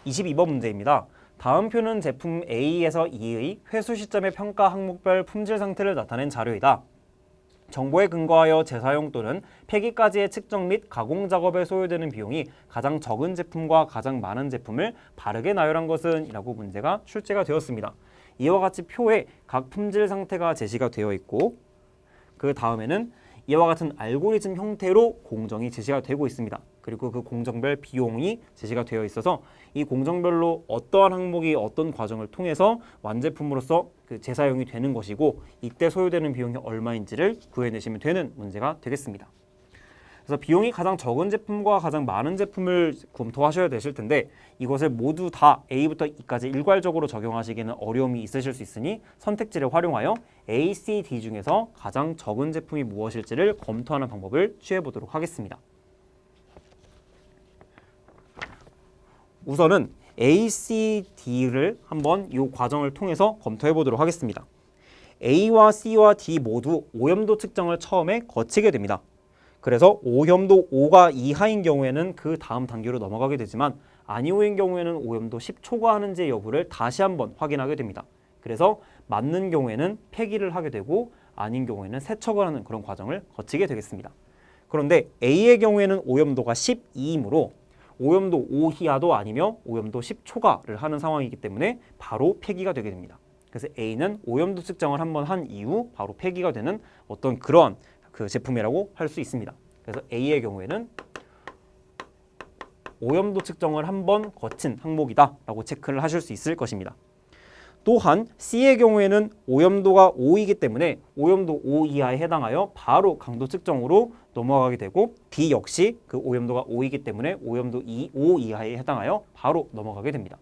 22번 문제입니다. 다음 표는 제품 A에서 E의 회수 시점의 평가 항목별 품질 상태를 나타낸 자료이다. 정보에 근거하여 재사용 또는 폐기까지의 측정 및 가공 작업에 소요되는 비용이 가장 적은 제품과 가장 많은 제품을 바르게 나열한 것은? 이라고 문제가 출제가 되었습니다. 이와 같이 표에 각 품질 상태가 제시가 되어 있고 그 다음에는 이와 같은 알고리즘 형태로 공정이 제시가 되고 있습니다. 그리고 그 공정별 비용이 제시가 되어 있어서 이 공정별로 어떠한 항목이 어떤 과정을 통해서 완제품으로서 그 재사용이 되는 것이고 이때 소요되는 비용이 얼마인지를 구해내시면 되는 문제가 되겠습니다. 그래서 비용이 가장 적은 제품과 가장 많은 제품을 검토하셔야 되실 텐데 이것을 모두 다 A부터 E까지 일괄적으로 적용하시기는 어려움이 있으실 수 있으니 선택지를 활용하여 A, C, D 중에서 가장 적은 제품이 무엇일지를 검토하는 방법을 취해 보도록 하겠습니다. 우선은 A, C, D를 한번 이 과정을 통해서 검토해 보도록 하겠습니다. A와 C와 D 모두 오염도 측정을 처음에 거치게 됩니다. 그래서 오염도 5가 이하인 경우에는 그 다음 단계로 넘어가게 되지만 아니오인 경우에는 오염도 10 초과하는지 여부를 다시 한번 확인하게 됩니다. 그래서 맞는 경우에는 폐기를 하게 되고 아닌 경우에는 세척을 하는 그런 과정을 거치게 되겠습니다. 그런데 A의 경우에는 오염도가 12이므로 오염도 5 이하도 아니며 오염도 10 초과를 하는 상황이기 때문에 바로 폐기가 되게 됩니다. 그래서 A는 오염도 측정을 한번 한 이후 바로 폐기가 되는 어떤 그러한 그 제품이라고 할 수 있습니다. 그래서 A의 경우에는 오염도 측정을 한번 거친 항목이다 라고 체크를 하실 수 있을 것입니다. 또한 C의 경우에는 오염도가 5이기 때문에 오염도 5 이하에 해당하여 바로 강도 측정으로 넘어가게 되고 D 역시 그 오염도가 5이기 때문에 오염도 5 이하에 해당하여 바로 넘어가게 됩니다.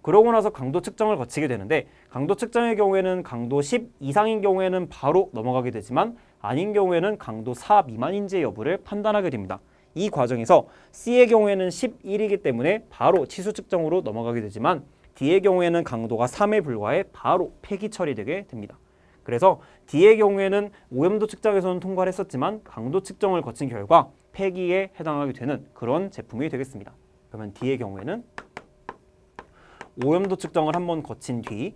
그러고 나서 강도 측정을 거치게 되는데 강도 측정의 경우에는 강도 10 이상인 경우에는 바로 넘어가게 되지만 아닌 경우에는 강도 4 미만인지 여부를 판단하게 됩니다. 이 과정에서 C의 경우에는 11이기 때문에 바로 치수 측정으로 넘어가게 되지만 D의 경우에는 강도가 3에 불과해 바로 폐기 처리되게 됩니다. 그래서 D의 경우에는 오염도 측정에서는 통과를 했었지만 강도 측정을 거친 결과 폐기에 해당하게 되는 그런 제품이 되겠습니다. 그러면 D의 경우에는 오염도 측정을 한번 거친 뒤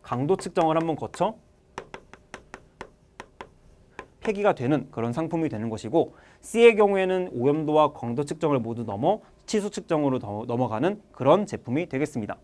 강도 측정을 한번 거쳐 폐기가 되는 그런 상품이 되는 것이고 C의 경우에는 오염도와 강도 측정을 모두 넘어 치수 측정으로 넘어가는 그런 제품이 되겠습니다.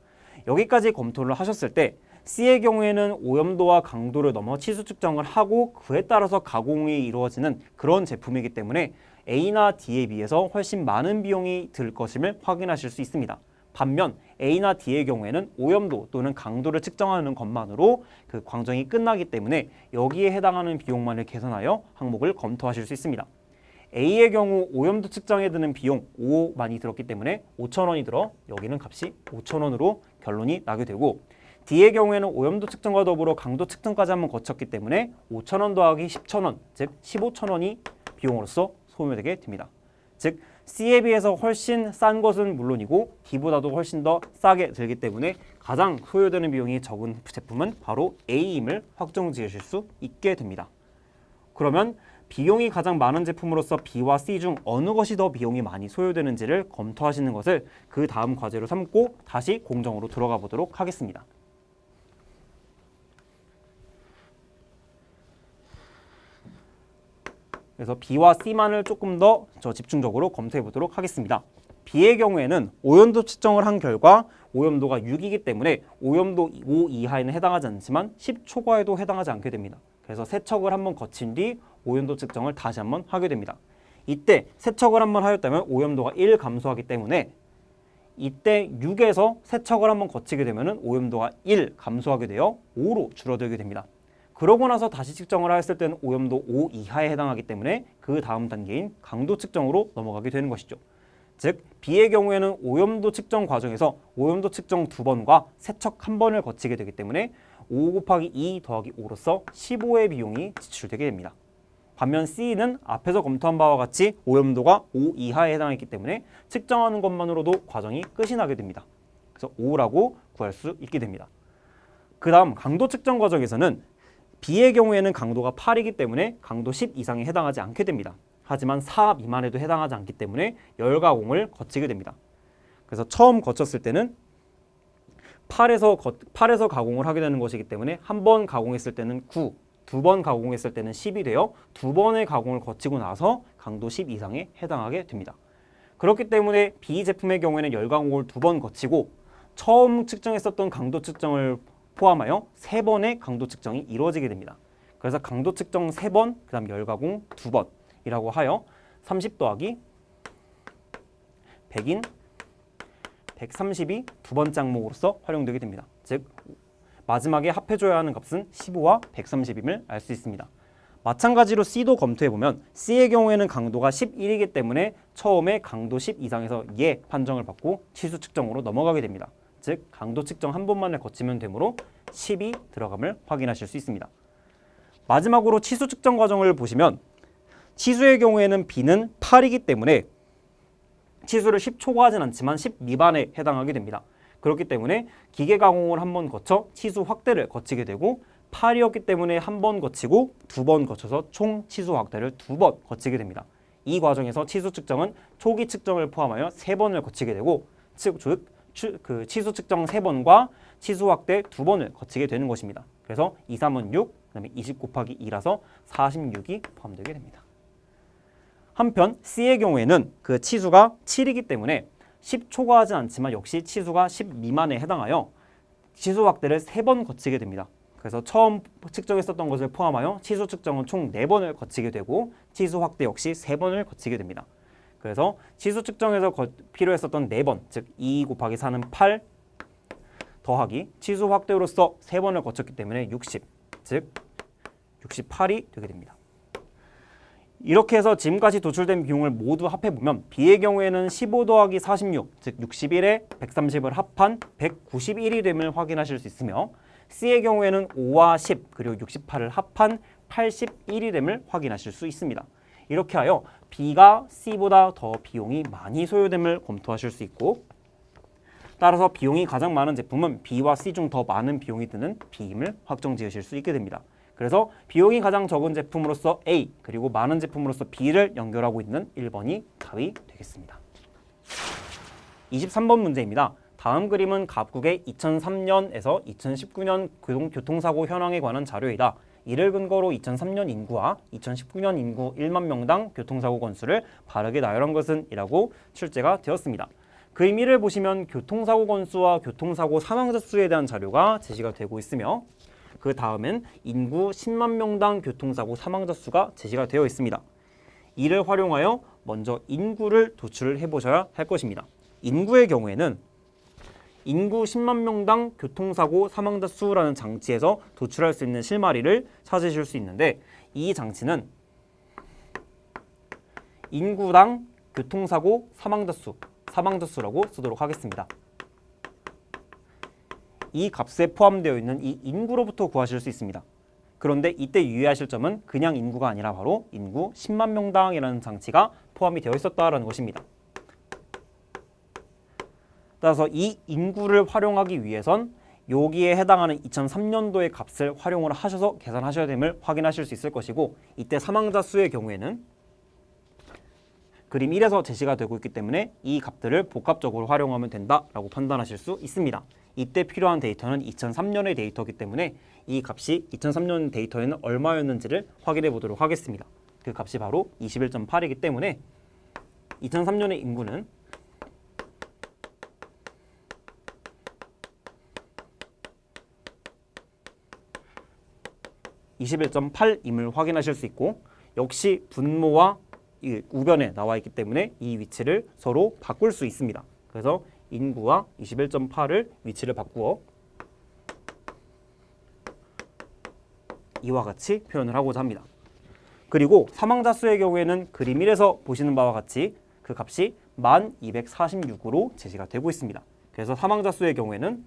여기까지 검토를 하셨을 때 C의 경우에는 오염도와 강도를 넘어 치수 측정을 하고 그에 따라서 가공이 이루어지는 그런 제품이기 때문에 A나 D에 비해서 훨씬 많은 비용이 들 것임을 확인하실 수 있습니다. 반면 A나 D의 경우에는 오염도 또는 강도를 측정하는 것만으로 그 과정이 끝나기 때문에 여기에 해당하는 비용만을 계산하여 항목을 검토하실 수 있습니다. A의 경우 오염도 측정에 드는 비용 5만이 들었기 때문에 5,000원이 들어 여기는 값이 5,000원으로 결론이 나게 되고 D의 경우에는 오염도 측정과 더불어 강도 측정까지 한번 거쳤기 때문에 5,000원 더하기 10,000원 즉 15,000원이 비용으로서 소요되게 됩니다. 즉 C에 비해서 훨씬 싼 것은 물론이고 D보다도 훨씬 더 싸게 들기 때문에 가장 소요되는 비용이 적은 제품은 바로 A임을 확정 지으실 수 있게 됩니다. 그러면 비용이 가장 많은 제품으로서 B와 C 중 어느 것이 더 비용이 많이 소요되는지를 검토하시는 것을 그 다음 과제로 삼고 다시 공정으로 들어가 보도록 하겠습니다. 그래서 B와 C만을 조금 더 집중적으로 검토해 보도록 하겠습니다. B의 경우에는 오염도 측정을 한 결과 오염도가 6이기 때문에 오염도 5 이하에는 해당하지 않지만 10 초과에도 해당하지 않게 됩니다. 그래서 세척을 한번 거친 뒤 오염도 측정을 다시 한번 하게 됩니다. 이때 세척을 한번 하였다면 오염도가 1 감소하기 때문에 이때 6에서 세척을 한번 거치게 되면 오염도가 1 감소하게 되어 5로 줄어들게 됩니다. 그러고 나서 다시 측정을 하였을 때는 오염도 5 이하에 해당하기 때문에 그 다음 단계인 강도 측정으로 넘어가게 되는 것이죠. 즉 B의 경우에는 오염도 측정 과정에서 오염도 측정 2번과 세척 1번을 거치게 되기 때문에 5 곱하기 2 더하기 5로서 15의 비용이 지출되게 됩니다. 반면 C는 앞에서 검토한 바와 같이 오염도가 5 이하에 해당했기 때문에 측정하는 것만으로도 과정이 끝이 나게 됩니다. 그래서 5라고 구할 수 있게 됩니다. 그 다음 강도 측정 과정에서는 B의 경우에는 강도가 8이기 때문에 강도 10 이상에 해당하지 않게 됩니다. 하지만 4 미만에도 해당하지 않기 때문에 열 가공을 거치게 됩니다. 그래서 처음 거쳤을 때는 8에서 가공을 하게 되는 것이기 때문에 한 번 가공했을 때는 9, 두 번 가공했을 때는 10이 되어 두 번의 가공을 거치고 나서 강도 10 이상에 해당하게 됩니다. 그렇기 때문에 B 제품의 경우에는 열 가공을 두 번 거치고 처음 측정했었던 강도 측정을 포함하여 3번의 강도 측정이 이루어지게 됩니다. 그래서 강도 측정 3번, 그 다음 열 가공 2번이라고 하여 30 더하기 100인 130이 두 번째 항목으로서 활용되게 됩니다. 즉 마지막에 합해줘야 하는 값은 15와 130임을 알 수 있습니다. 마찬가지로 C도 검토해보면 C의 경우에는 강도가 11이기 때문에 처음에 강도 10 이상에서 예 판정을 받고 치수 측정으로 넘어가게 됩니다. 즉 강도 측정 한 번만을 거치면 되므로 10이 들어감을 확인하실 수 있습니다. 마지막으로 치수 측정 과정을 보시면 치수의 경우에는 B는 8이기 때문에 치수를 10 초과하진 않지만 10 미만에 해당하게 됩니다. 그렇기 때문에 기계 가공을 한 번 거쳐 치수 확대를 거치게 되고 8이었기 때문에 한 번 거치고 두 번 거쳐서 총 치수 확대를 2번 거치게 됩니다. 이 과정에서 치수 측정은 초기 측정을 포함하여 3번을 거치게 되고 즉 치수 측정 3번과 치수 확대 2번을 거치게 되는 것입니다. 그래서 2, 3은 6, 그 다음에 20 곱하기 2라서 46이 포함되게 됩니다. 한편 C의 경우에는 그 치수가 7이기 때문에 10 초과하지 않지만 역시 치수가 10 미만에 해당하여 치수 확대를 3번 거치게 됩니다. 그래서 처음 측정했었던 것을 포함하여 치수 측정은 총 4번을 거치게 되고 치수 확대 역시 3번을 거치게 됩니다. 그래서 치수 측정에서 필요했었던 4번, 즉 2 곱하기 4는 8 더하기 치수 확대로서 3번을 거쳤기 때문에 60, 즉 68이 되게 됩니다. 이렇게 해서 지금까지 도출된 비용을 모두 합해보면 B의 경우에는 15 더하기 46, 즉 61에 130을 합한 191이 됨을 확인하실 수 있으며 C의 경우에는 5와 10 그리고 68을 합한 81이 됨을 확인하실 수 있습니다. 이렇게 하여 B가 C보다 더 비용이 많이 소요됨을 검토하실 수 있고 따라서 비용이 가장 많은 제품은 B와 C 중 더 많은 비용이 드는 B임을 확정 지으실 수 있게 됩니다. 그래서 비용이 가장 적은 제품으로서 A 그리고 많은 제품으로서 B를 연결하고 있는 1번이 답이 되겠습니다. 23번 문제입니다. 다음 그림은 갑국의 2003년에서 2019년 교통사고 현황에 관한 자료이다. 이를 근거로 2003년 인구와 2019년 인구 1만 명당 교통사고 건수를 바르게 나열한 것은 이라고 출제가 되었습니다. 그림 1을 보시면 교통사고 건수와 교통사고 사망자 수에 대한 자료가 제시가 되고 있으며 그 다음엔 인구 10만 명당 교통사고 사망자 수가 제시가 되어 있습니다. 이를 활용하여 먼저 인구를 도출을 해보셔야 할 것입니다. 인구의 경우에는 인구 10만 명당 교통사고 사망자 수라는 장치에서 도출할 수 있는 실마리를 찾으실 수 있는데 이 장치는 인구당 교통사고 사망자 수라고 쓰도록 하겠습니다. 이 값에 포함되어 있는 이 인구로부터 구하실 수 있습니다. 그런데 이때 유의하실 점은 그냥 인구가 아니라 바로 인구 10만 명당이라는 장치가 포함이 되어 있었다는 것입니다. 따라서 이 인구를 활용하기 위해선 여기에 해당하는 2003년도의 값을 활용을 하셔서 계산하셔야 됨을 확인하실 수 있을 것이고 이때 사망자 수의 경우에는 그림 1에서 제시가 되고 있기 때문에 이 값들을 복합적으로 활용하면 된다라고 판단하실 수 있습니다. 이때 필요한 데이터는 2003년의 데이터이기 때문에 이 값이 2003년 데이터에는 얼마였는지를 확인해 보도록 하겠습니다. 그 값이 바로 21.8이기 때문에 2003년의 인구는 21.8임을 확인하실 수 있고 역시 분모와 우변에 나와 있기 때문에 이 위치를 서로 바꿀 수 있습니다. 그래서 인구와 21.8을 위치를 바꾸어 이와 같이 표현을 하고자 합니다. 그리고 사망자 수의 경우에는 그림 1에서 보시는 바와 같이 그 값이 1246으로 제시가 되고 있습니다. 그래서 사망자 수의 경우에는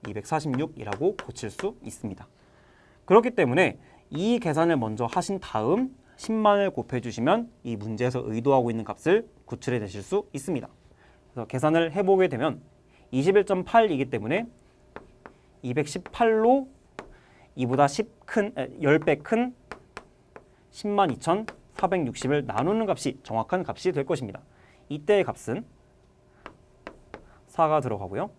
1246이라고 고칠 수 있습니다. 그렇기 때문에 이 계산을 먼저 하신 다음 10만을 곱해주시면 이 문제에서 의도하고 있는 값을 구출해 내실 수 있습니다. 그래서 계산을 해보게 되면 21.8이기 때문에 218로 이보다 10배 큰 102,460을 나누는 값이 정확한 값이 될 것입니다. 이때의 값은 4가 들어가고요.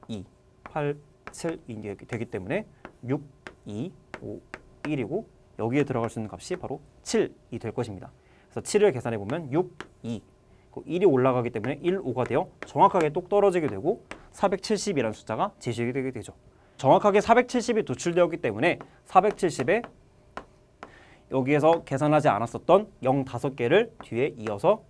2, 8, 7이 되기 때문에 6, 2, 5, 1이고 여기에 들어갈 수 있는 값이 바로 7이 될 것입니다. 그래서 7을 계산해 보면 6, 2, 1이 올라가기 때문에 1, 5가 되어 정확하게 똑 떨어지게 되고 470이라는 숫자가 제시되게 되게 되죠. 정확하게 470이 도출되었기 때문에 470에 여기에서 계산하지 않았었던 0 5개를 뒤에 이어서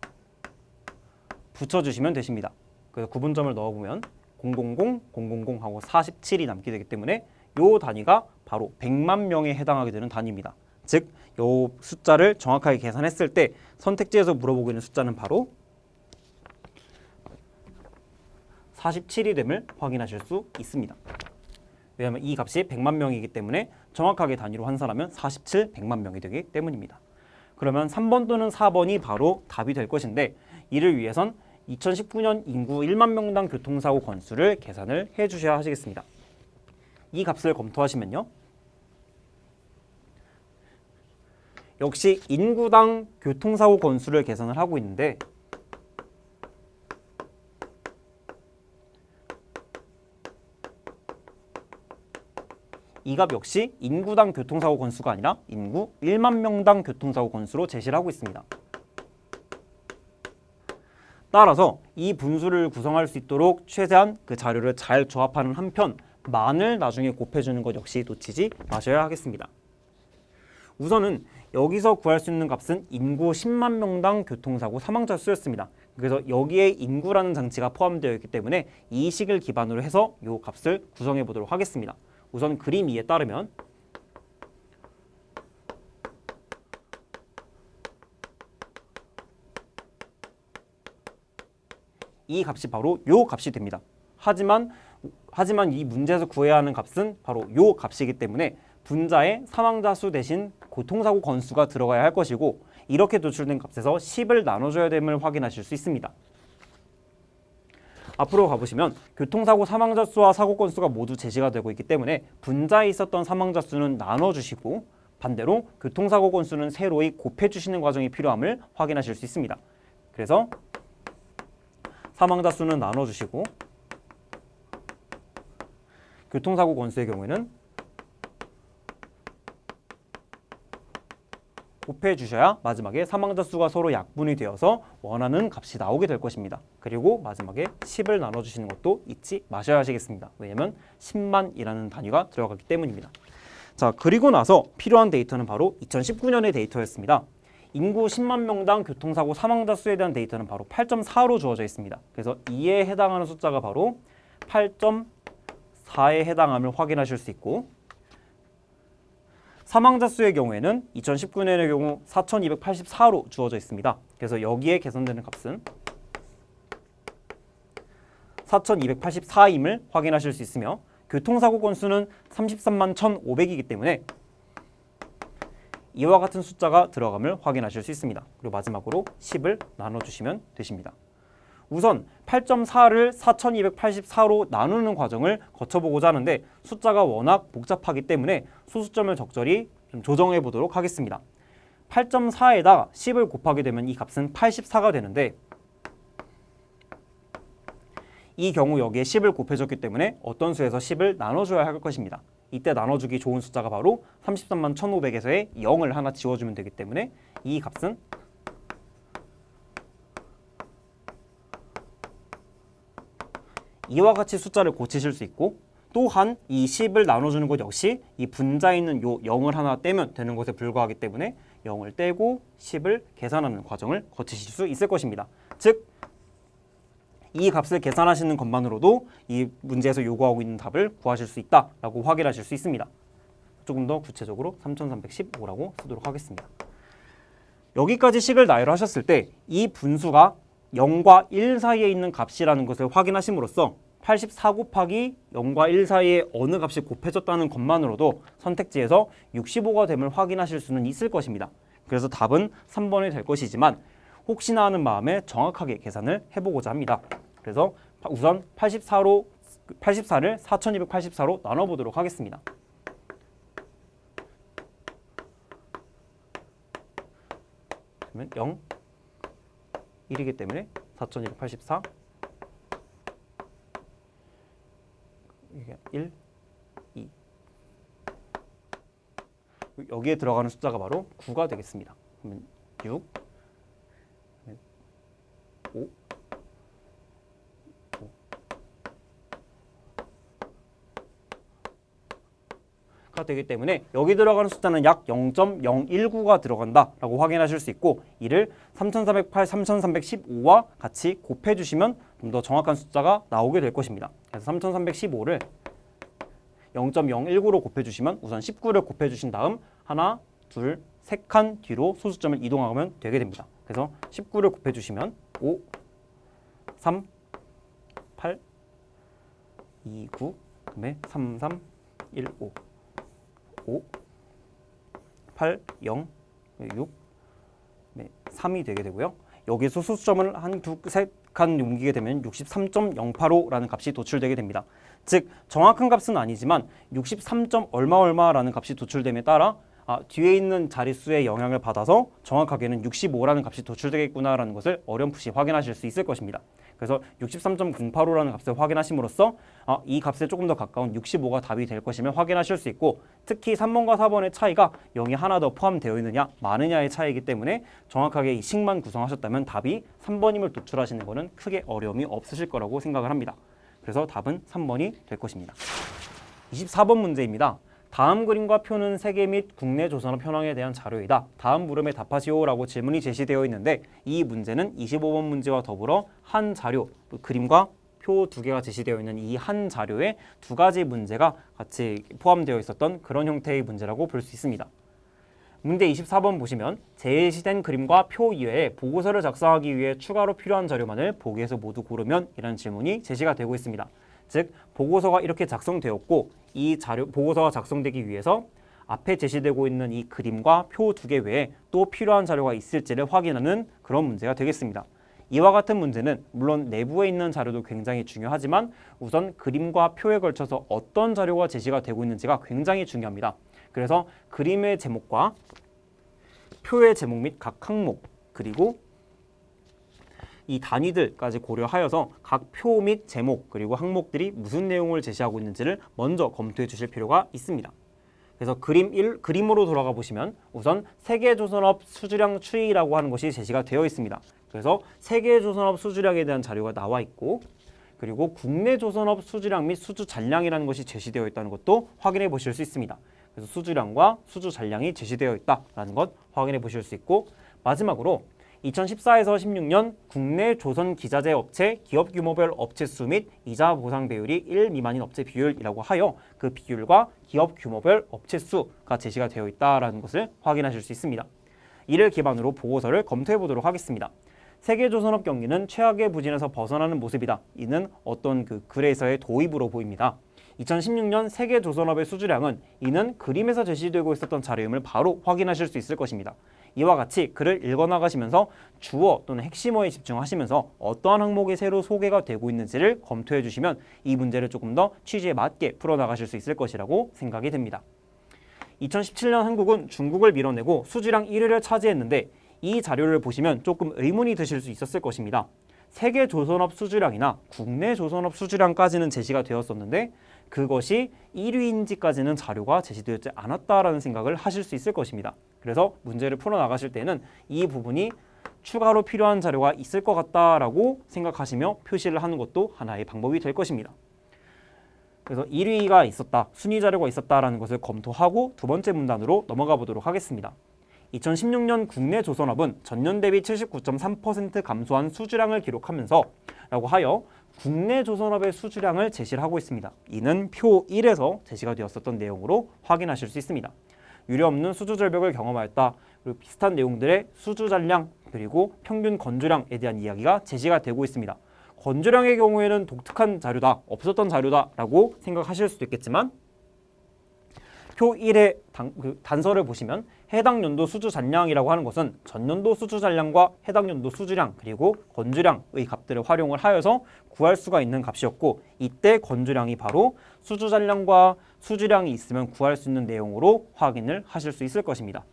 붙여주시면 되십니다. 그래서 구분점을 넣어보면 000, 000 하고 47이 남게 되기 때문에 이 단위가 바로 100만 명에 해당하게 되는 단위입니다. 즉, 이 숫자를 정확하게 계산했을 때 선택지에서 물어보고 있는 숫자는 바로 47이 됨을 확인하실 수 있습니다. 왜냐하면 이 값이 100만 명이기 때문에 정확하게 단위로 환산하면 47, 100만 명이 되기 때문입니다. 그러면 3번 또는 4번이 바로 답이 될 것인데 이를 위해선 2019년 인구 1만 명당 교통사고 건수를 계산을 해주셔야 하시겠습니다. 이 값을 검토하시면요. 역시 인구당 교통사고 건수를 계산을 하고 있는데 이 값 역시 인구당 교통사고 건수가 아니라 인구 1만 명당 교통사고 건수로 제시를 하고 있습니다. 따라서 이 분수를 구성할 수 있도록 최대한 그 자료를 잘 조합하는 한편 만을 나중에 곱해주는 것 역시 놓치지 마셔야 하겠습니다. 우선은 여기서 구할 수 있는 값은 인구 10만 명당 교통사고 사망자 수였습니다. 그래서 여기에 인구라는 장치가 포함되어 있기 때문에 이 식을 기반으로 해서 이 값을 구성해 보도록 하겠습니다. 우선 그림 2에 따르면 이 값이 바로 요 값이 됩니다. 하지만 이 문제에서 구해야 하는 값은 바로 요 값이기 때문에 분자에 사망자 수 대신 교통사고 건수가 들어가야 할 것이고 이렇게 도출된 값에서 10을 나눠줘야 됨을 확인하실 수 있습니다. 앞으로 가보시면 교통사고 사망자 수와 사고 건수가 모두 제시가 되고 있기 때문에 분자에 있었던 사망자 수는 나눠주시고 반대로 교통사고 건수는 새로이 곱해주시는 과정이 필요함을 확인하실 수 있습니다. 그래서 사망자 수는 나눠주시고 교통사고 건수의 경우에는 곱해주셔야 마지막에 사망자 수가 서로 약분이 되어서 원하는 값이 나오게 될 것입니다. 그리고 마지막에 10을 나눠주시는 것도 잊지 마셔야 하시겠습니다. 왜냐하면 10만이라는 단위가 들어가기 때문입니다. 자, 그리고 나서 필요한 데이터는 바로 2019년의 데이터였습니다. 인구 10만 명당 교통사고 사망자 수에 대한 데이터는 바로 8.4로 주어져 있습니다. 그래서 이에 해당하는 숫자가 바로 8.4에 해당함을 확인하실 수 있고 사망자 수의 경우에는 2019년의 경우 4,284로 주어져 있습니다. 그래서 여기에 계산되는 값은 4,284임을 확인하실 수 있으며 교통사고 건수는 33만 1,500이기 때문에 이와 같은 숫자가 들어감을 확인하실 수 있습니다. 그리고 마지막으로 10을 나눠주시면 되십니다. 우선 8.4를 4,284로 나누는 과정을 거쳐보고자 하는데 숫자가 워낙 복잡하기 때문에 소수점을 적절히 좀 조정해 보도록 하겠습니다. 8.4에다 10을 곱하게 되면 이 값은 84가 되는데 이 경우 여기에 10을 곱해줬기 때문에 어떤 수에서 10을 나눠줘야 할 것입니다. 이때 나눠주기 좋은 숫자가 바로 33만 1,500에서의 0을 하나 지워주면 되기 때문에 이 값은 이와 같이 숫자를 고치실 수 있고 또한 이 10을 나눠주는 것 역시 이 분자에 있는 요 0을 하나 떼면 되는 것에 불과하기 때문에 0을 떼고 10을 계산하는 과정을 거치실 수 있을 것입니다. 즉, 이 값을 계산하시는 것만으로도 이 문제에서 요구하고 있는 답을 구하실 수 있다라고 확인하실 수 있습니다. 조금 더 구체적으로 3315라고 쓰도록 하겠습니다. 여기까지 식을 나열을 하셨을 때 이 분수가 0과 1 사이에 있는 값이라는 것을 확인하심으로써 84 곱하기 0과 1 사이에 어느 값이 곱해졌다는 것만으로도 선택지에서 65가 됨을 확인하실 수는 있을 것입니다. 그래서 답은 3번이 될 것이지만 혹시나 하는 마음에 정확하게 계산을 해보고자 합니다. 그래서 우선 84를 4284로 나눠보도록 하겠습니다. 그러면 0, 1이기 때문에 4284 이게 1, 2 여기에 들어가는 숫자가 바로 9가 되겠습니다. 그러면 6, 5, 가 되기 때문에 여기 들어가는 숫자는 약 0.019가 들어간다라고 확인하실 수 있고, 이를 3308, 3315와 같이 곱해주시면 좀 더 정확한 숫자가 나오게 될 것입니다. 그래서 3315를 0.019로 곱해주시면 우선 19를 곱해주신 다음 하나, 둘, 세 칸 뒤로 소수점을 이동하면 되게 됩니다. 그래서 19를 곱해주시면 5, 3, 8, 2, 9, 그다음에 3, 3, 1, 5 5, 8, 0, 6, 3이 되게 되고요. 여기서 소수점을 한 두, 세 칸 옮기게 되면 63.085라는 값이 도출되게 됩니다. 즉 정확한 값은 아니지만 63. 얼마라는 값이 도출됨에 따라 뒤에 있는 자릿수의 영향을 받아서 정확하게는 65라는 값이 도출되겠구나라는 것을 어렴풋이 확인하실 수 있을 것입니다. 그래서 63.085라는 값을 확인하심으로써 이 값에 조금 더 가까운 65가 답이 될 것임을 확인하실 수 있고, 특히 3번과 4번의 차이가 0이 하나 더 포함되어 있느냐 마느냐의 차이이기 때문에 정확하게 이 식만 구성하셨다면 답이 3번임을 도출하시는 것은 크게 어려움이 없으실 거라고 생각을 합니다. 그래서 답은 3번이 될 것입니다. 24번 문제입니다. 다음 그림과 표는 세계 및 국내 조선업 현황에 대한 자료이다. 다음 물음에 답하시오라고 질문이 제시되어 있는데, 이 문제는 25번 문제와 더불어 한 자료, 그림과 표 두 개가 제시되어 있는 이 한 자료에 두 가지 문제가 같이 포함되어 있었던 그런 형태의 문제라고 볼 수 있습니다. 문제 24번 보시면 제시된 그림과 표 이외에 보고서를 작성하기 위해 추가로 필요한 자료만을 보기에서 모두 고르면 이라는 질문이 제시가 되고 있습니다. 즉 보고서가 이렇게 작성되었고, 이 자료 보고서가 작성되기 위해서 앞에 제시되고 있는 이 그림과 표 두 개 외에 또 필요한 자료가 있을지를 확인하는 그런 문제가 되겠습니다. 이와 같은 문제는 물론 내부에 있는 자료도 굉장히 중요하지만 우선 그림과 표에 걸쳐서 어떤 자료가 제시가 되고 있는지가 굉장히 중요합니다. 그래서 그림의 제목과 표의 제목 및 각 항목, 그리고 이 단위들까지 고려하여서 각 표 및 제목 그리고 항목들이 무슨 내용을 제시하고 있는지를 먼저 검토해 주실 필요가 있습니다. 그래서 그림으로 돌아가 보시면 우선 세계조선업 수주량 추이라고 하는 것이 제시가 되어 있습니다. 그래서 세계조선업 수주량에 대한 자료가 나와 있고, 그리고 국내 조선업 수주량 및 수주 잔량이라는 것이 제시되어 있다는 것도 확인해 보실 수 있습니다. 그래서 수주량과 수주 잔량이 제시되어 있다는 것 확인해 보실 수 있고, 마지막으로 2014에서 16년 국내 조선 기자재 업체 기업 규모별 업체 수 및 이자 보상 배율이 1 미만인 업체 비율이라고 하여 그 비율과 기업 규모별 업체 수가 제시가 되어 있다는 것을 확인하실 수 있습니다. 이를 기반으로 보고서를 검토해 보도록 하겠습니다. 세계조선업 경기는 최악의 부진에서 벗어나는 모습이다. 이는 어떤 글에서의 도입으로 보입니다. 2016년 세계조선업의 수주량은 이는 그림에서 제시되고 있었던 자료임을 바로 확인하실 수 있을 것입니다. 이와 같이 글을 읽어나가시면서 주어 또는 핵심어에 집중하시면서 어떠한 항목이 새로 소개가 되고 있는지를 검토해 주시면 이 문제를 조금 더 취지에 맞게 풀어나가실 수 있을 것이라고 생각이 됩니다. 2017년 한국은 중국을 밀어내고 수주량 1위를 차지했는데, 이 자료를 보시면 조금 의문이 드실 수 있었을 것입니다. 세계 조선업 수주량이나 국내 조선업 수주량까지는 제시가 되었었는데 그것이 1위인지까지는 자료가 제시되지 않았다라는 생각을 하실 수 있을 것입니다. 그래서 문제를 풀어나가실 때는 이 부분이 추가로 필요한 자료가 있을 것 같다라고 생각하시며 표시를 하는 것도 하나의 방법이 될 것입니다. 그래서 1위가 있었다, 순위 자료가 있었다라는 것을 검토하고 두 번째 문단으로 넘어가 보도록 하겠습니다. 2016년 국내 조선업은 전년 대비 79.3% 감소한 수주량을 기록하면서 라고 하여 국내 조선업의 수주량을 제시를 하고 있습니다. 이는 표 1에서 제시가 되었었던 내용으로 확인하실 수 있습니다. 유례없는 수주 절벽을 경험하였다. 그리고 비슷한 내용들의 수주 잔량 그리고 평균 건조량에 대한 이야기가 제시가 되고 있습니다. 건조량의 경우에는 독특한 자료다, 없었던 자료다라고 생각하실 수도 있겠지만 표 1의 단서를 보시면 해당 연도 수주 잔량이라고 하는 것은 전년도 수주 잔량과 해당 연도 수주량 그리고 건조량의 값들을 활용을 하여서 구할 수가 있는 값이었고, 이때 건조량이 바로 수주 잔량과 수주량이 있으면 구할 수 있는 내용으로 확인을 하실 수 있을 것입니다.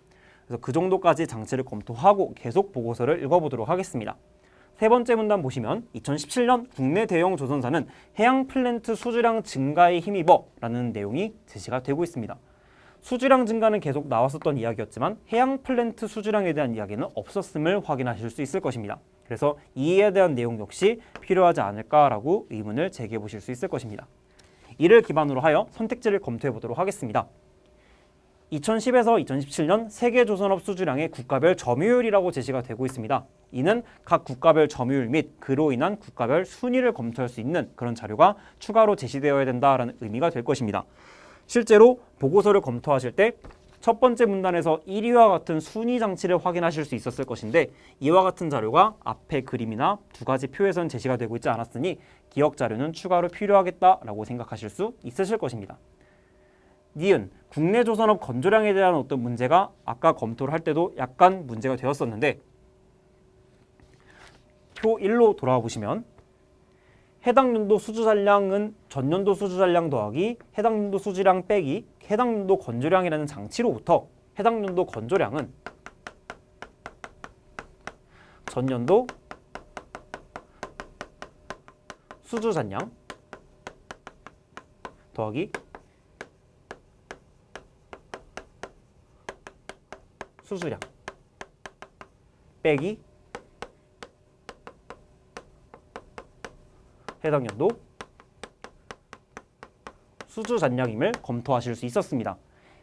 그래서 그 정도까지 장치를 검토하고 계속 보고서를 읽어보도록 하겠습니다. 세 번째 문단 보시면 2017년 국내 대형 조선사는 해양 플랜트 수주량 증가에 힘입어 라는 내용이 제시가 되고 있습니다. 수주량 증가는 계속 나왔었던 이야기였지만 해양 플랜트 수주량에 대한 이야기는 없었음을 확인하실 수 있을 것입니다. 그래서 이에 대한 내용 역시 필요하지 않을까라고 의문을 제기해 보실 수 있을 것입니다. 이를 기반으로 하여 선택지를 검토해 보도록 하겠습니다. 2010에서 2017년 세계 조선업 수주량의 국가별 점유율이라고 제시가 되고 있습니다. 이는 각 국가별 점유율 및 그로 인한 국가별 순위를 검토할 수 있는 그런 자료가 추가로 제시되어야 된다라는 의미가 될 것입니다. 실제로 보고서를 검토하실 때 첫 번째 문단에서 1위와 같은 순위 장치를 확인하실 수 있었을 것인데 이와 같은 자료가 앞에 그림이나 두 가지 표에서는 제시가 되고 있지 않았으니 기억 자료는 추가로 필요하겠다라고 생각하실 수 있으실 것입니다. 니은 국내 조선업 건조량에 대한 어떤 문제가 아까 검토를 할 때도 약간 문제가 되었었는데 표 1로 돌아와 보시면 해당 연도 수주 잔량은 전년도 수주 잔량 더하기 해당 연도 수주량 빼기 해당 연도 건조량이라는 장치로부터 해당 연도 건조량은 전년도 수주 잔량 더하기 수주량 빼기 해당 연도 수주 잔량임을 검토하실 수 있었습니다.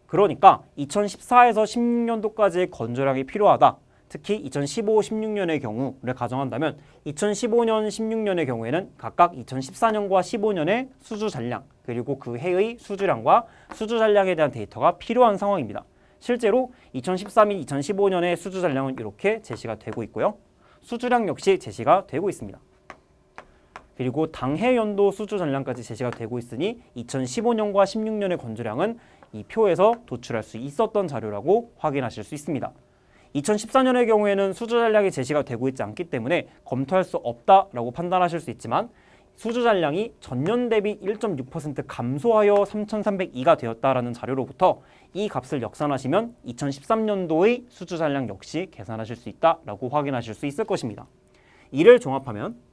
그러니까 2014에서 16년도까지의 건조량이 필요하다. 특히 2015, 16년의 경우를 가정한다면 2015년, 16년의 경우에는 각각 2014년과 15년의 수주 잔량 그리고 그 해의 수주량과 수주 잔량에 대한 데이터가 필요한 상황입니다. 실제로 2014 및 2015년의 수주 잔량은 이렇게 제시가 되고 있고요. 수주량 역시 제시가 되고 있습니다. 그리고 당해 연도 수주 잔량까지 제시가 되고 있으니 2015년과 16년의 건조량은 이 표에서 도출할 수 있었던 자료라고 확인하실 수 있습니다. 2014년의 경우에는 수주 잔량이 제시가 되고 있지 않기 때문에 검토할 수 없다라고 판단하실 수 있지만 수주 잔량이 전년 대비 1.6% 감소하여 3,302가 되었다라는 자료로부터 이 값을 역산하시면 2013년도의 수주 잔량 역시 계산하실 수 있다라고 확인하실 수 있을 것입니다. 이를 종합하면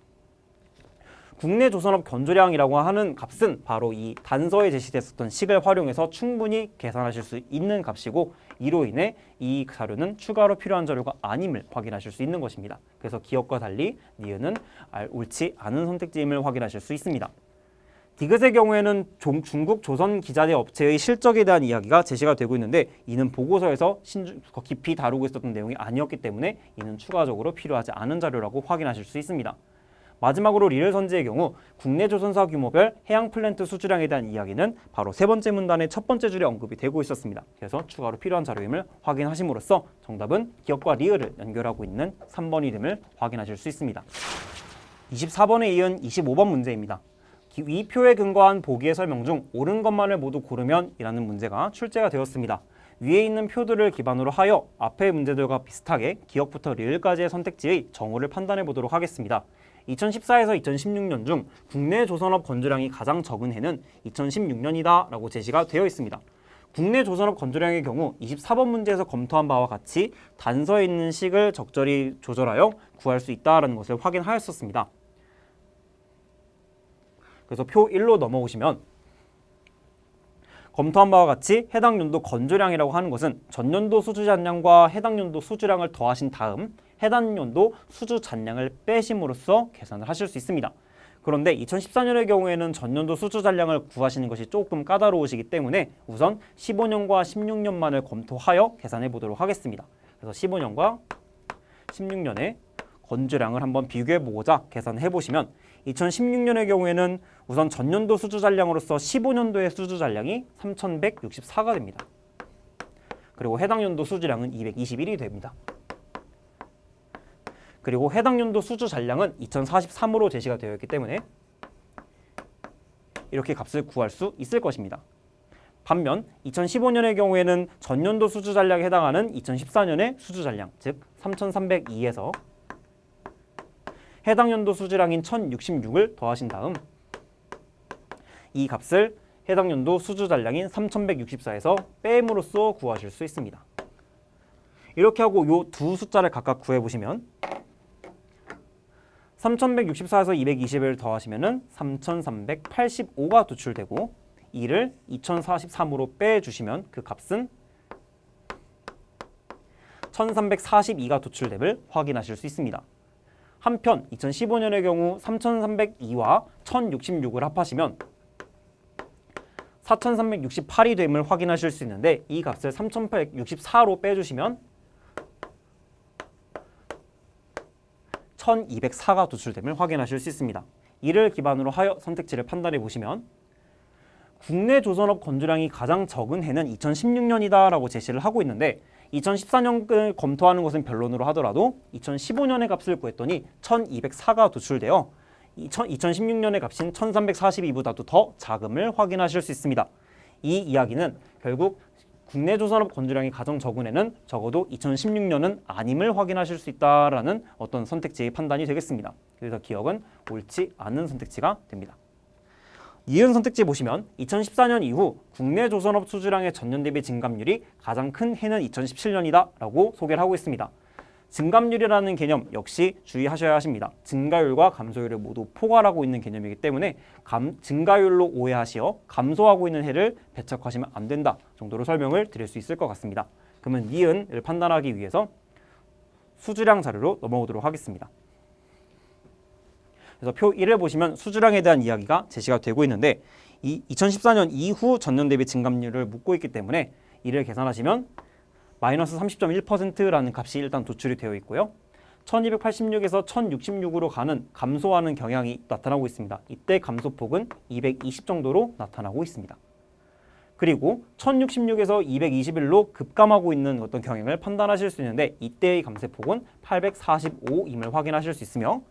국내 조선업 건조량이라고 하는 값은 바로 이 단서에 제시됐었던 식을 활용해서 충분히 계산하실 수 있는 값이고 이로 인해 이 자료는 추가로 필요한 자료가 아님을 확인하실 수 있는 것입니다. 그래서 기억과 달리 니은은 옳지 않은 선택지임을 확인하실 수 있습니다. 디귿의 경우에는 중국 조선 기자재 업체의 실적에 대한 이야기가 제시가 되고 있는데 이는 보고서에서 더 깊이 다루고 있었던 내용이 아니었기 때문에 이는 추가적으로 필요하지 않은 자료라고 확인하실 수 있습니다. 마지막으로 리을 선지의 경우 국내 조선사 규모별 해양 플랜트 수주량에 대한 이야기는 바로 세 번째 문단의 첫 번째 줄에 언급이 되고 있었습니다. 그래서 추가로 필요한 자료임을 확인하심으로써 정답은 기억과 리을을 연결하고 있는 3번이 됨을 확인하실 수 있습니다. 24번에 이은 25번 문제입니다. 이 표에 근거한 보기의 설명 중 옳은 것만을 모두 고르면 이라는 문제가 출제가 되었습니다. 위에 있는 표들을 기반으로 하여 앞의 문제들과 비슷하게 기억부터 리을까지의 선택지의 정오를 판단해 보도록 하겠습니다. 2014에서 2016년 중 국내 조선업 건조량이 가장 적은 해는 2016년이다 라고 제시가 되어 있습니다. 국내 조선업 건조량의 경우 24번 문제에서 검토한 바와 같이 단서에 있는 식을 적절히 조절하여 구할 수 있다는 것을 확인하였었습니다. 그래서 표 1로 넘어오시면 검토한 바와 같이 해당 연도 건조량이라고 하는 것은 전년도 수주 잔량과 해당 연도 수주량을 더하신 다음 해당 연도 수주 잔량을 빼심으로써 계산을 하실 수 있습니다. 그런데 2014년의 경우에는 전년도 수주 잔량을 구하시는 것이 조금 까다로우시기 때문에 우선 15년과 16년만을 검토하여 계산해 보도록 하겠습니다. 그래서 15년과 16년의 건조량을 한번 비교해 보고자 계산해 보시면 2016년의 경우에는 우선 전년도 수주 잔량으로서 15년도의 수주 잔량이 3,164가 됩니다. 그리고 해당 연도 수주량은 221이 됩니다. 그리고 해당 연도 수주 잔량은 2043으로 제시가 되어 있기 때문에 이렇게 값을 구할 수 있을 것입니다. 반면 2015년의 경우에는 전년도 수주 잔량에 해당하는 2014년의 수주 잔량, 즉 3,302에서 해당 연도 수주량인 1,066을 더하신 다음 이 값을 해당 연도 수주 잔량인 3,164에서 빼임으로써 구하실 수 있습니다. 이렇게 하고 이 두 숫자를 각각 구해보시면 3164에서 220을 더하시면은 3385가 도출되고 이를 2043으로 빼주시면 그 값은 1342가 도출됨을 확인하실 수 있습니다. 한편 2015년의 경우 3302와 1066을 합하시면 4368이 됨을 확인하실 수 있는데 이 값을 3864로 빼주시면 1204가 도출됨을 확인하실 수 있습니다. 이를 기반으로 하여 선택지를 판단해 보시면 국내 조선업 건조량이 가장 적은 해는 2016년이다 라고 제시를 하고 있는데 2014년을 검토하는 것은 변론으로 하더라도 2015년의 값을 구했더니 1204가 도출되어 2016년의 값인 1342보다도 더 작음을 확인하실 수 있습니다. 이 이야기는 결국 국내 조선업 건조량이 가장 적은 해는 적어도 2016년은 아님을 확인하실 수 있다라는 어떤 선택지의 판단이 되겠습니다. 그래서 기억은 옳지 않은 선택지가 됩니다. 이은 선택지 보시면 2014년 이후 국내 조선업 수주량의 전년 대비 증감률이 가장 큰 해는 2017년이다 라고 소개를 하고 있습니다. 증감률이라는 개념 역시 주의하셔야 하십니다. 증가율과 감소율을 모두 포괄하고 있는 개념이기 때문에 증가율로 오해하시어 감소하고 있는 해를 배척하시면 안 된다 정도로 설명을 드릴 수 있을 것 같습니다. 그러면 니은을 판단하기 위해서 수주량 자료로 넘어오도록 하겠습니다. 그래서 표 1을 보시면 수주량에 대한 이야기가 제시가 되고 있는데 2014년 이후 전년 대비 증감률을 묻고 있기 때문에 이를 계산하시면 마이너스 30.1%라는 값이 일단 도출이 되어 있고요. 1286에서 1066으로 가는 감소하는 경향이 나타나고 있습니다. 이때 감소폭은 220 정도로 나타나고 있습니다. 그리고 1066에서 221로 급감하고 있는 어떤 경향을 판단하실 수 있는데 이때의 감소폭은 845임을 확인하실 수 있으며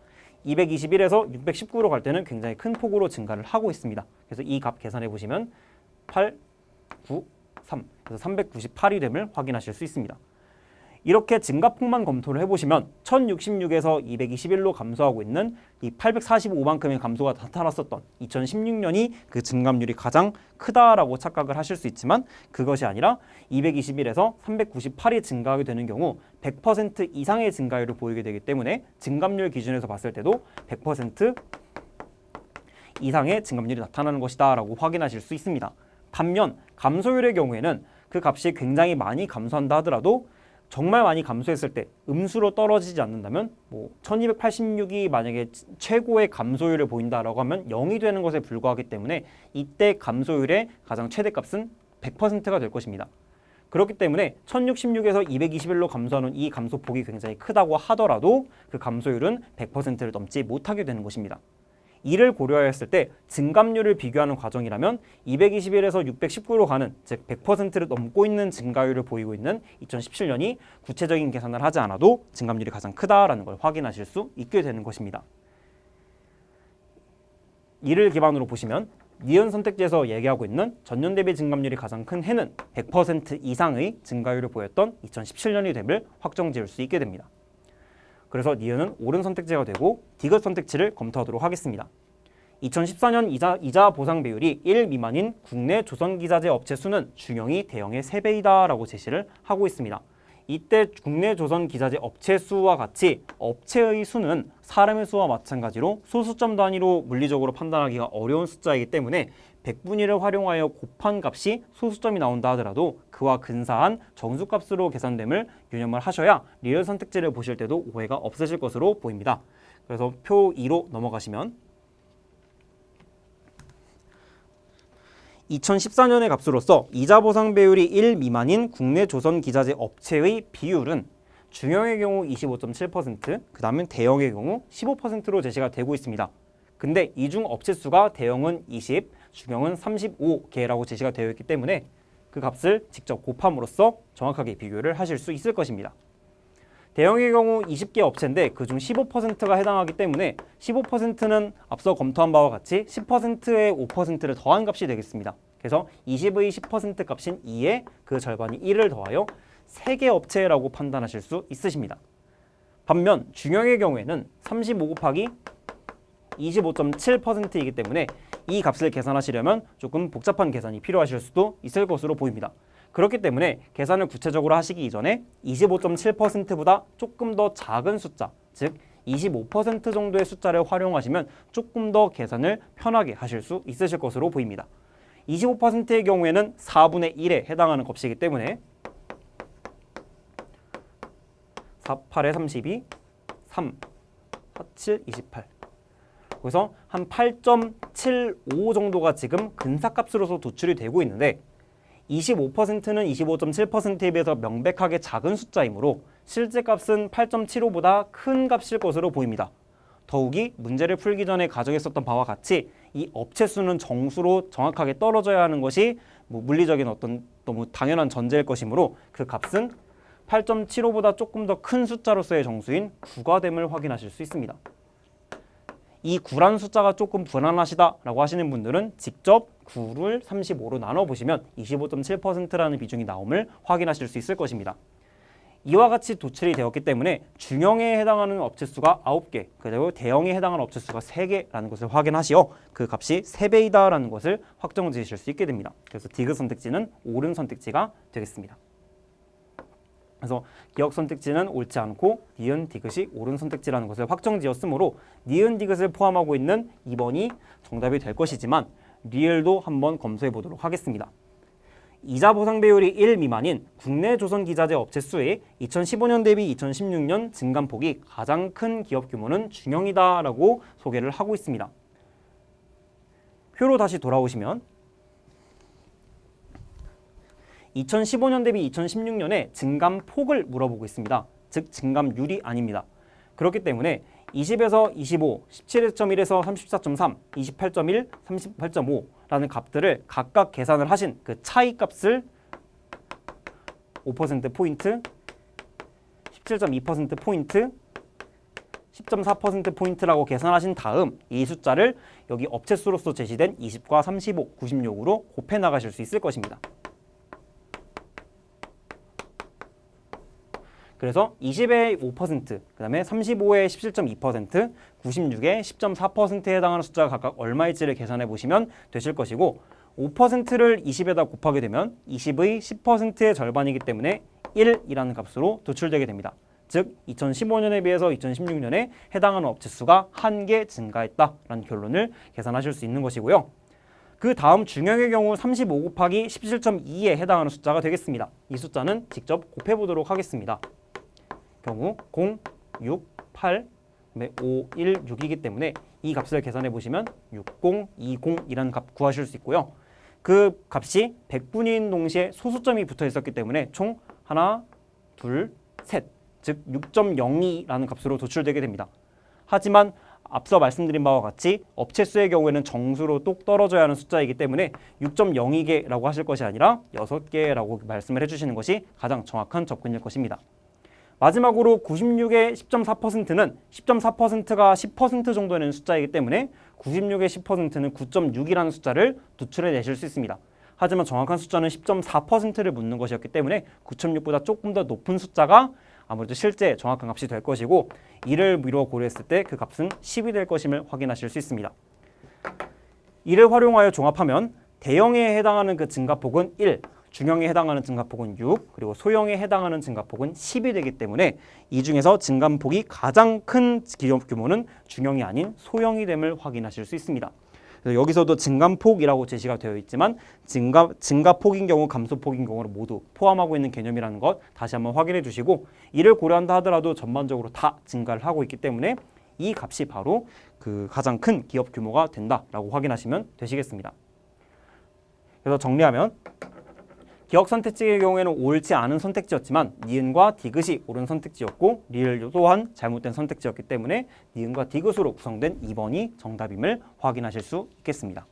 221에서 619로 갈 때는 굉장히 큰 폭으로 증가를 하고 있습니다. 그래서 이 값 계산해 보시면 8, 9, 3, 그래서 398이 됨을 확인하실 수 있습니다. 이렇게 증가폭만 검토를 해보시면 1066에서 221로 감소하고 있는 이 845만큼의 감소가 나타났었던 2016년이 그 증감률이 가장 크다라고 착각을 하실 수 있지만 그것이 아니라 221에서 398이 증가하게 되는 경우 100% 이상의 증가율을 보이게 되기 때문에 증감률 기준에서 봤을 때도 100% 이상의 증감률이 나타나는 것이다 라고 확인하실 수 있습니다. 반면 감소율의 경우에는 그 값이 굉장히 많이 감소한다 하더라도 정말 많이 감소했을 때 음수로 떨어지지 않는다면 1286이 만약에 최고의 감소율을 보인다라고 하면 0이 되는 것에 불과하기 때문에 이때 감소율의 가장 최대값은 100%가 될 것입니다. 그렇기 때문에 1066에서 221로 감소하는 이 감소폭이 굉장히 크다고 하더라도 그 감소율은 100%를 넘지 못하게 되는 것입니다. 이를 고려했을 때 증감률을 비교하는 과정이라면 221에서 619로 가는 즉 100%를 넘고 있는 증가율을 보이고 있는 2017년이 구체적인 계산을 하지 않아도 증감률이 가장 크다라는 걸 확인하실 수 있게 되는 것입니다. 이를 기반으로 보시면 니은 선택지에서 얘기하고 있는 전년 대비 증감률이 가장 큰 해는 100% 이상의 증가율을 보였던 2017년이 됨을 확정지을 수 있게 됩니다. 그래서 니은은 옳은 선택지가 되고 디귿 선택지를 검토하도록 하겠습니다. 2014년 이자 보상 비율이 1 미만인 국내 조선기자재 업체 수는 중형이 대형의 3배이다 라고 제시를 하고 있습니다. 이때 국내 조선기자재 업체 수와 같이 업체의 수는 사람의 수와 마찬가지로 소수점 단위로 물리적으로 판단하기가 어려운 숫자이기 때문에 100분위를 활용하여 곱한 값이 소수점이 나온다 하더라도 그와 근사한 정수값으로 계산됨을 유념을 하셔야 리얼 선택지를 보실 때도 오해가 없으실 것으로 보입니다. 그래서 표 2로 넘어가시면 2014년의 값으로서 이자 보상 배율이 1 미만인 국내 조선기자재 업체의 비율은 중형의 경우 25.7%, 그 다음에 대형의 경우 15%로 제시가 되고 있습니다. 근데 이 중 업체 수가 대형은 20, 중형은 35개라고 제시가 되어 있기 때문에 그 값을 직접 곱함으로써 정확하게 비교를 하실 수 있을 것입니다. 대형의 경우 20개 업체인데 그중 15%가 해당하기 때문에 15%는 앞서 검토한 바와 같이 10%의 5%를 더한 값이 되겠습니다. 그래서 20의 10% 값인 2에 그 절반이 1을 더하여 3개 업체라고 판단하실 수 있으십니다. 반면 중형의 경우에는 35 곱하기 25.7%이기 때문에 이 값을 계산하시려면 조금 복잡한 계산이 필요하실 수도 있을 것으로 보입니다. 그렇기 때문에 계산을 구체적으로 하시기 이전에 25.7%보다 조금 더 작은 숫자, 즉 25% 정도의 숫자를 활용하시면 조금 더 계산을 편하게 하실 수 있으실 것으로 보입니다. 25%의 경우에는 4분의 1에 해당하는 값이기 때문에 4, 8에 32, 3, 4, 7, 28. 그래서 한 8.75 정도가 지금 근사값으로서 도출이 되고 있는데 25%는 25.7%에 비해서 명백하게 작은 숫자이므로 실제 값은 8.75보다 큰 값일 것으로 보입니다. 더욱이 문제를 풀기 전에 가정했었던 바와 같이 이 업체 수는 정수로 정확하게 떨어져야 하는 것이 물리적인 어떤 너무 당연한 전제일 것이므로 그 값은 8.75보다 조금 더 큰 숫자로서의 정수인 9가 됨을 확인하실 수 있습니다. 이 9라는 숫자가 조금 불안하시다라고 하시는 분들은 직접 9를 35로 나눠보시면 25.7%라는 비중이 나옴을 확인하실 수 있을 것입니다. 이와 같이 도출이 되었기 때문에 중형에 해당하는 업체 수가 9개, 그리고 대형에 해당하는 업체 수가 3개라는 것을 확인하시어 그 값이 3배이다라는 것을 확정 지으실 수 있게 됩니다. 그래서 디귿 선택지는 옳은 선택지가 되겠습니다. 그래서 기억 선택지는 옳지 않고 니은 디귿이 옳은 선택지라는 것을 확정 지었으므로 니은 디귿을 포함하고 있는 2번이 정답이 될 것이지만 리을도 한번 검토해 보도록 하겠습니다. 이자 보상 배율이 1 미만인 국내 조선 기자재 업체 수의 2015년 대비 2016년 증감폭이 가장 큰 기업 규모는 중형이다라고 소개를 하고 있습니다. 표로 다시 돌아오시면 2015년 대비 2016년에 증감폭을 물어보고 있습니다. 즉 증감률이 아닙니다. 그렇기 때문에 20에서 25, 17.1에서 34.3, 28.1, 38.5라는 값들을 각각 계산을 하신 그 차이 값을 5%포인트, 17.2%포인트, 10.4%포인트라고 계산하신 다음 이 숫자를 여기 업체 수로서 제시된 20과 35, 96으로 곱해 나가실 수 있을 것입니다. 그래서 20의 5%, 그 다음에 35의 17.2%, 96의 10.4%에 해당하는 숫자가 각각 얼마일지를 계산해 보시면 되실 것이고 5%를 20에다 곱하게 되면 20의 10%의 절반이기 때문에 1이라는 값으로 도출되게 됩니다. 즉 2015년에 비해서 2016년에 해당하는 업체 수가 1개 증가했다라는 결론을 계산하실 수 있는 것이고요. 그 다음 중형의 경우 35 곱하기 17.2에 해당하는 숫자가 되겠습니다. 이 숫자는 직접 곱해보도록 하겠습니다. 경우 0, 6, 8, 5, 1, 6이기 때문에 이 값을 계산해 보시면 6020이라는 값 구하실 수 있고요. 그 값이 100분인 동시에 소수점이 붙어 있었기 때문에 총 하나, 둘, 셋, 즉 6.02라는 값으로 도출되게 됩니다. 하지만 앞서 말씀드린 바와 같이 업체 수의 경우에는 정수로 똑 떨어져야 하는 숫자이기 때문에 6.02개라고 하실 것이 아니라 6개라고 말씀을 해주시는 것이 가장 정확한 접근일 것입니다. 마지막으로 96의 10.4%는 10.4%가 10% 정도 되는 숫자이기 때문에 96의 10%는 9.6이라는 숫자를 도출해 내실 수 있습니다. 하지만 정확한 숫자는 10.4%를 묻는 것이었기 때문에 9.6보다 조금 더 높은 숫자가 아무래도 실제 정확한 값이 될 것이고 이를 미루어 고려했을 때 그 값은 10이 될 것임을 확인하실 수 있습니다. 이를 활용하여 종합하면 대형에 해당하는 그 증가폭은 1, 중형에 해당하는 증가폭은 6, 그리고 소형에 해당하는 증가폭은 10이 되기 때문에 이 중에서 증감폭이 가장 큰 기업 규모는 중형이 아닌 소형이 됨을 확인하실 수 있습니다. 그래서 여기서도 증감폭이라고 제시가 되어 있지만 증가폭인 경우 감소폭인 경우를 모두 포함하고 있는 개념이라는 것 다시 한번 확인해 주시고 이를 고려한다 하더라도 전반적으로 다 증가를 하고 있기 때문에 이 값이 바로 그 가장 큰 기업 규모가 된다라고 확인하시면 되시겠습니다. 그래서 정리하면 기억 선택지의 경우에는 옳지 않은 선택지였지만 니은과 디귿이 옳은 선택지였고 리을 또한 잘못된 선택지였기 때문에 니은과 디귿으로 구성된 2번이 정답임을 확인하실 수 있겠습니다.